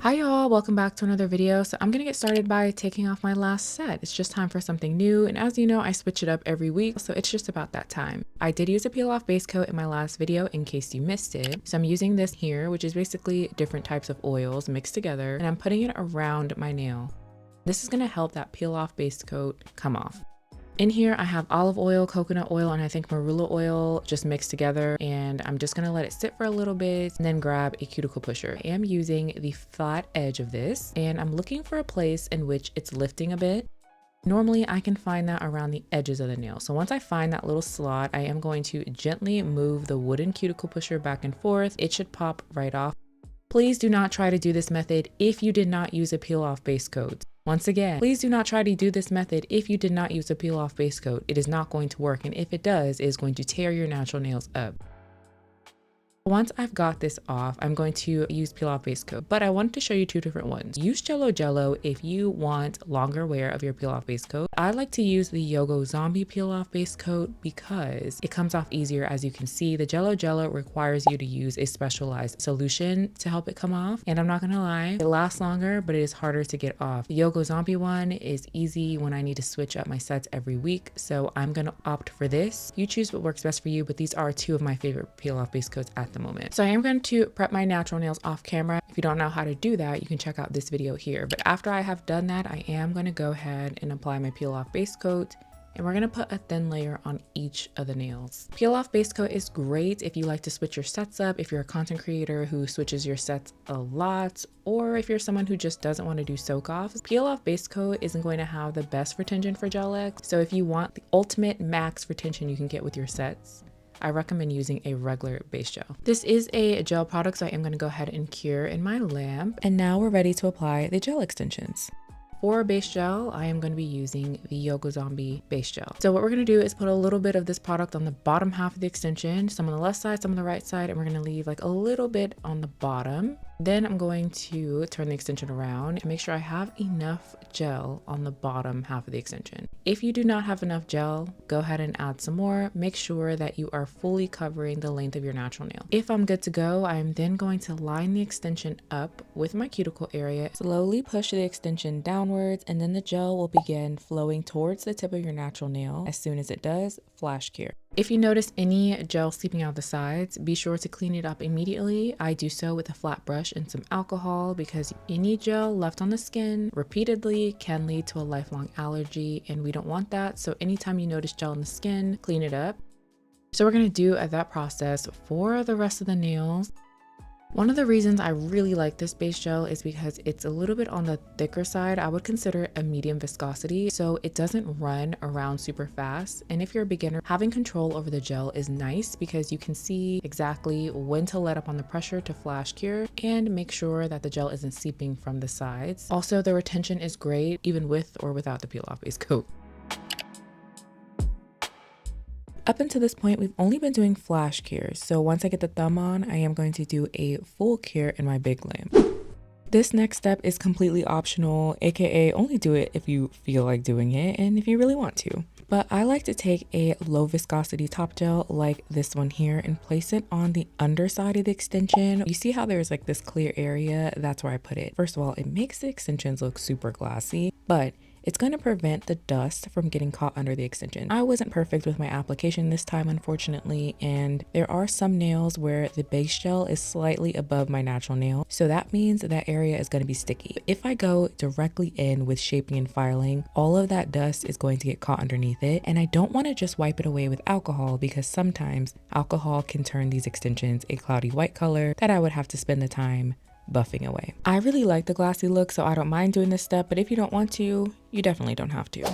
Hi y'all, welcome back to another video. So I'm gonna get started by taking off my last set. It's just time for something new, and as you know, I switch it up every week, so it's just about that time. I did use a peel off base coat in my last video in case you missed it. So I'm using this here, which is basically different types of oils mixed together, and I'm putting it around my nail. This is gonna help that peel off base coat come off. In here, I have olive oil, coconut oil, and I think marula oil just mixed together, and I'm just gonna let it sit for a little bit and then grab a cuticle pusher. I am using the flat edge of this, and I'm looking for a place in which it's lifting a bit. Normally, I can find that around the edges of the nail. So once I find that little slot, I am going to gently move the wooden cuticle pusher back and forth. It should pop right off. Please do not try to do this method if you did not use a peel off base coat. Once again, please do not try to do this method if you did not use a peel off base coat. It is not going to work, and if it does, it is going to tear your natural nails up. Once I've got this off, I'm going to use peel off base coat, but I wanted to show you two different ones. Use Jello if you want longer wear of your peel off base coat. I like to use the Yogo Zombie peel off base coat because it comes off easier. As you can see, the Jello requires you to use a specialized solution to help it come off. And I'm not gonna lie, it lasts longer, but it is harder to get off. The Yogo Zombie one is easy when I need to switch up my sets every week. So I'm gonna opt for this. You choose what works best for you, but these are two of my favorite peel off base coats at the moment. So I am going to prep my natural nails off camera. If you don't know how to do that, you can check out this video here. But after I have done that, I am going to go ahead and apply my peel off base coat. And we're going to put a thin layer on each of the nails. Peel off base coat is great if you like to switch your sets up, if you're a content creator who switches your sets a lot, or if you're someone who just doesn't want to do soak offs. Peel off base coat isn't going to have the best retention for gel X. So if you want the ultimate max retention you can get with your sets, I recommend using a regular base gel. This is a gel product, so I am going to go ahead and cure in my lamp. And now we're ready to apply the gel extensions. For base gel, I am going to be using the Yogo Zombie base gel. So what we're going to do is put a little bit of this product on the bottom half of the extension, some on the left side, some on the right side, and we're going to leave like a little bit on the bottom. Then I'm going to turn the extension around and make sure I have enough gel on the bottom half of the extension. If you do not have enough gel, go ahead and add some more. Make sure that you are fully covering the length of your natural nail. If I'm good to go, I am then going to line the extension up with my cuticle area. Slowly push the extension downwards, and then the gel will begin flowing towards the tip of your natural nail. As soon as it does, flash cure. If you notice any gel seeping out the sides, be sure to clean it up immediately. I do so with a flat brush and some alcohol because any gel left on the skin repeatedly can lead to a lifelong allergy, and we don't want that. So anytime you notice gel in the skin, clean it up. So we're going to do that process for the rest of the nails. One of the reasons I really like this base gel is because it's a little bit on the thicker side. I would consider it a medium viscosity, so it doesn't run around super fast. And if you're a beginner, having control over the gel is nice because you can see exactly when to let up on the pressure to flash cure and make sure that the gel isn't seeping from the sides. Also, the retention is great even with or without the peel off base coat. Up until this point, we've only been doing flash cures. So once I get the thumb on, I am going to do a full cure in my big lamp. This next step is completely optional, aka only do it if you feel like doing it and if you really want to. But I like to take a low viscosity top gel like this one here and place it on the underside of the extension. You see how there's like this clear area? That's where I put it. First of all, it makes the extensions look super glassy, but it's going to prevent the dust from getting caught under the extension. I wasn't perfect with my application this time, unfortunately, and there are some nails where the base gel is slightly above my natural nail. So that means that area is going to be sticky. If I go directly in with shaping and filing, all of that dust is going to get caught underneath it. And I don't want to just wipe it away with alcohol because sometimes alcohol can turn these extensions a cloudy white color that I would have to spend the time buffing away. I really like the glassy look, so I don't mind doing this step, but if you don't want to, you definitely don't have to.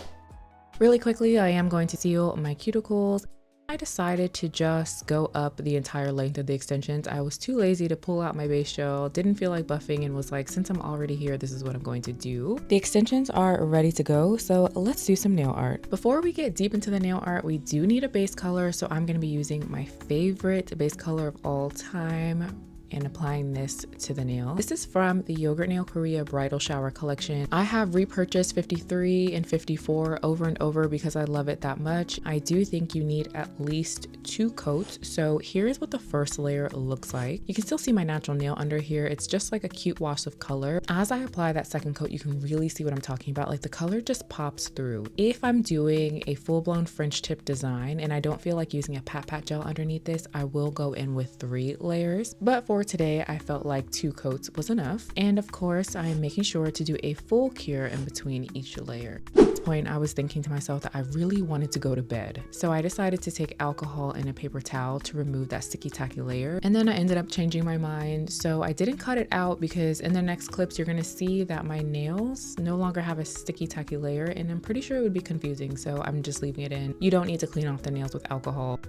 Really quickly, I am going to seal my cuticles. I decided to just go up the entire length of the extensions. I was too lazy to pull out my base gel, didn't feel like buffing, and was like, since I'm already here, this is what I'm going to do. The extensions are ready to go, so let's do some nail art. Before we get deep into the nail art, we do need a base color, so I'm going to be using my favorite base color of all time, and applying this to the nail. This is from the Yogurt Nail Korea Bridal Shower collection. I have repurchased 53 and 54 over and over because I love it that much. I do think you need at least 2 coats. So here's what the first layer looks like. You can still see my natural nail under here. It's just like a cute wash of color. As I apply that second coat, you can really see what I'm talking about. Like the color just pops through. If I'm doing a full-blown French tip design and I don't feel like using a pat gel underneath this, I will go in with 3 layers. But for today, I felt like 2 coats was enough. And of course, I am making sure to do a full cure in between each layer. At this point, I was thinking to myself that I really wanted to go to bed. So I decided to take alcohol and a paper towel to remove that sticky tacky layer. And then I ended up changing my mind. So I didn't cut it out because in the next clips, you're gonna see that my nails no longer have a sticky tacky layer, and I'm pretty sure it would be confusing. So I'm just leaving it in. You don't need to clean off the nails with alcohol.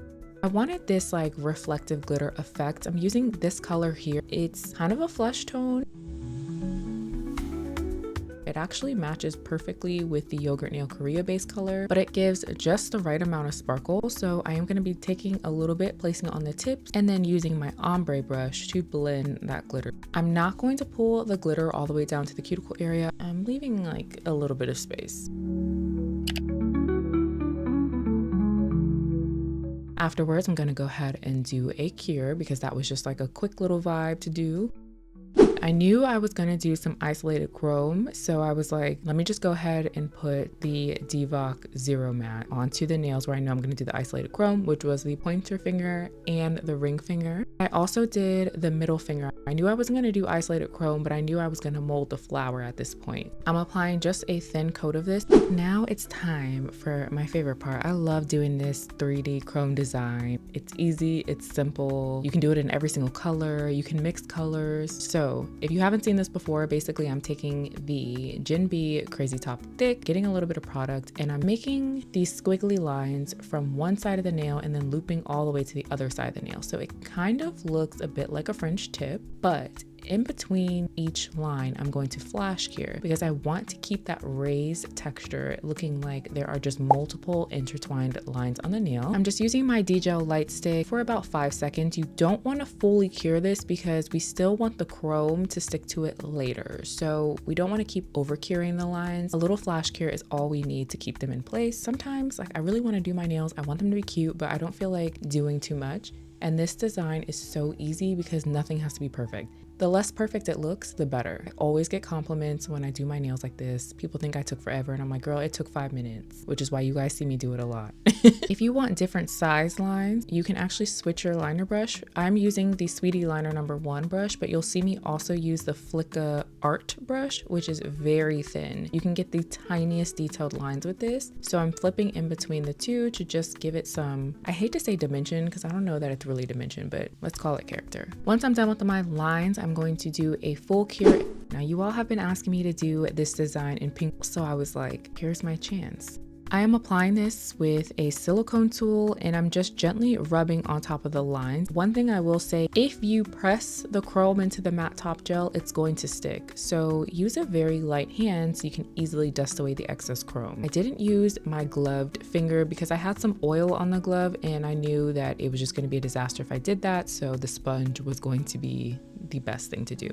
I wanted this like reflective glitter effect. I'm using this color here. It's kind of a flesh tone. It actually matches perfectly with the Yogurt Nail Korea base color, but it gives just the right amount of sparkle. So I am going to be taking a little bit, placing it on the tips, and then using my ombre brush to blend that glitter. I'm not going to pull the glitter all the way down to the cuticle area. I'm leaving like a little bit of space. Afterwards, I'm going to go ahead and do a cure because that was just like a quick little vibe to do. I knew I was going to do some isolated chrome, so I was like, let me just go ahead and put the Divock Zero Matte onto the nails where I know I'm going to do the isolated chrome, which was the pointer finger and the ring finger. I also did the middle finger. I knew I wasn't going to do isolated chrome, but I knew I was going to mold the flower at this point. I'm applying just a thin coat of this. Now it's time for my favorite part. I love doing this 3D chrome design. It's easy, it's simple. You can do it in every single color. You can mix colors. So if you haven't seen this before, basically I'm taking the Jin B Crazy Top Thick, getting a little bit of product, and I'm making these squiggly lines from one side of the nail and then looping all the way to the other side of the nail. So it kind of looks a bit like a French tip, but in between each line, I'm going to flash cure because I want to keep that raised texture looking like there are just multiple intertwined lines on the nail. I'm just using my D-Gel light stick for about 5 seconds. You don't want to fully cure this because we still want the chrome to stick to it later. So we don't want to keep over curing the lines. A little flash cure is all we need to keep them in place. Sometimes like I really want to do my nails. I want them to be cute, but I don't feel like doing too much. And this design is so easy because nothing has to be perfect. The less perfect it looks, the better. I always get compliments when I do my nails like this. People think I took forever and I'm like, girl, it took 5 minutes, which is why you guys see me do it a lot. If you want different size lines, you can actually switch your liner brush. I'm using the Sweetie Liner #1 brush, but you'll see me also use the Flicka Art brush, which is very thin. You can get the tiniest detailed lines with this. So I'm flipping in between the two to just give it some, I hate to say dimension because I don't know that it's really dimension, but let's call it character. Once I'm done with my lines, I'm going to do a full cure. Now you all have been asking me to do this design in pink, so I was like, here's my chance. I am applying this with a silicone tool and I'm just gently rubbing on top of the lines. One thing I will say, if you press the chrome into the matte top gel, it's going to stick. So use a very light hand so you can easily dust away the excess chrome. I didn't use my gloved finger because I had some oil on the glove and I knew that it was just going to be a disaster if I did that. So the sponge was going to be the best thing to do.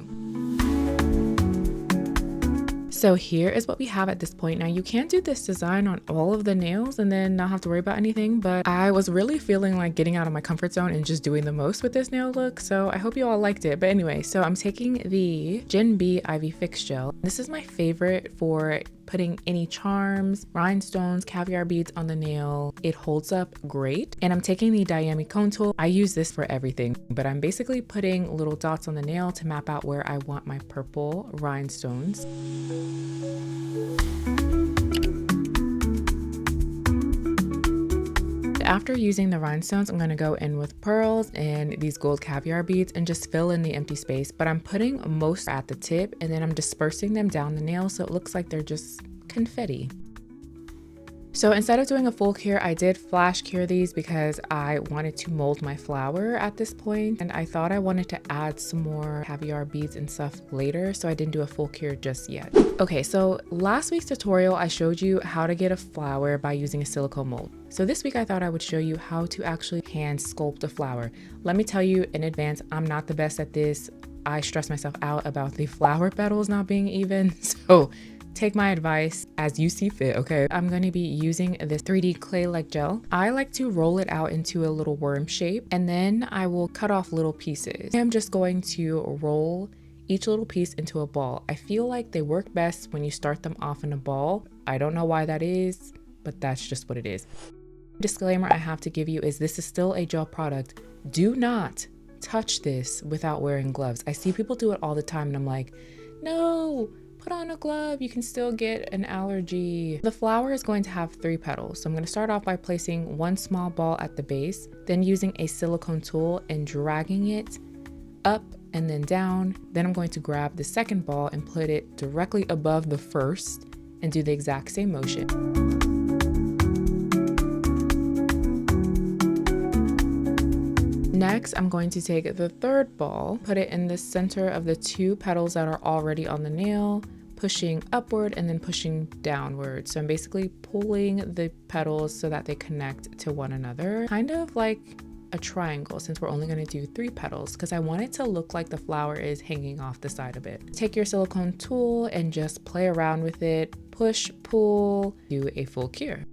So here is what we have at this point. Now you can't do this design on all of the nails and then not have to worry about anything, but I was really feeling like getting out of my comfort zone and just doing the most with this nail look. So I hope you all liked it. But anyway, so I'm taking the Jin B Ivy Fix Gel. This is my favorite for putting any charms, rhinestones, caviar beads on the nail. It holds up great. And I'm taking the Diami Cone Tool. I use this for everything, but I'm basically putting little dots on the nail to map out where I want my purple rhinestones. After using the rhinestones, I'm going to go in with pearls and these gold caviar beads and just fill in the empty space, but I'm putting most at the tip and then I'm dispersing them down the nail so it looks like they're just confetti. So instead of doing a full cure, I did flash cure these because I wanted to mold my flower at this point, and I thought I wanted to add some more caviar beads and stuff later, so I didn't do a full cure just yet. Okay, so last week's tutorial I showed you how to get a flower by using a silicone mold. So this week I thought I would show you how to actually hand sculpt a flower. Let me tell you in advance, I'm not the best at this. I stress myself out about the flower petals not being even, so take my advice as you see fit, okay? I'm going to be using this 3D clay-like gel. I like to roll it out into a little worm shape, and then I will cut off little pieces. I'm just going to roll each little piece into a ball. I feel like they work best when you start them off in a ball. I don't know why that is, but that's just what it is. Disclaimer I have to give you is this is still a gel product. Do not touch this without wearing gloves. I see people do it all the time, and I'm like, no, put on a glove, you can still get an allergy. The flower is going to have 3 petals. So I'm going to start off by placing one small ball at the base, then using a silicone tool and dragging it up and then down. Then I'm going to grab the second ball and put it directly above the first and do the exact same motion. Next, I'm going to take the third ball, put it in the center of the 2 petals that are already on the nail, pushing upward and then pushing downward. So I'm basically pulling the petals so that they connect to one another, kind of like a triangle, since we're only going to do 3 petals, because I want it to look like the flower is hanging off the side of it. Take your silicone tool and just play around with it, push, pull, do a full cure.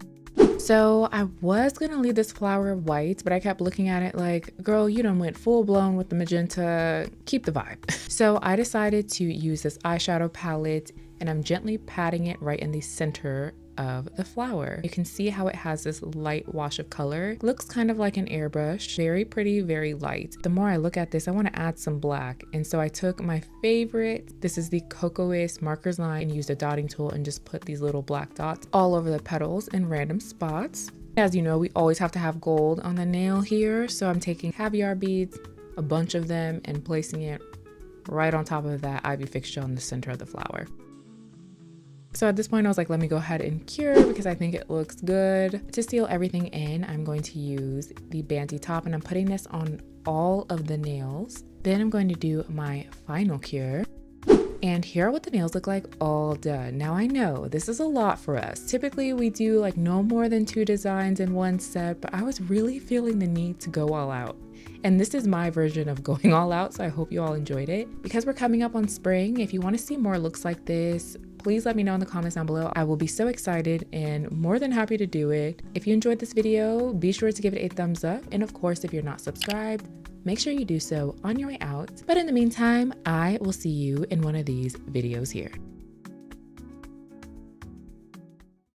So I was gonna leave this flower white, but I kept looking at it like, girl, you done went full blown with the magenta, keep the vibe. So I decided to use this eyeshadow palette, and I'm gently patting it right in the center of the flower. You can see how it has this light wash of color. Looks kind of like an airbrush. Very pretty, very light. The more I look at this, I want to add some black. And so I took my favorite, this is the Cocoas Markers line, and used a dotting tool and just put these little black dots all over the petals in random spots. As you know, we always have to have gold on the nail here. So I'm taking caviar beads, a bunch of them, and placing it right on top of that ivy fixture in the center of the flower. So at this point I was like, let me go ahead and cure because I think it looks good. To seal everything in, I'm going to use the Bandy top, and I'm putting this on all of the nails. Then I'm going to do my final cure. And here are what the nails look like all done. Now I know this is a lot for us. Typically we do like no more than 2 designs in one set, but I was really feeling the need to go all out. And this is my version of going all out, so I hope you all enjoyed it. Because we're coming up on spring, if you want to see more looks like this, please let me know in the comments down below. I will be so excited and more than happy to do it. If you enjoyed this video, be sure to give it a thumbs up. And of course, if you're not subscribed, make sure you do so on your way out. But in the meantime, I will see you in one of these videos here.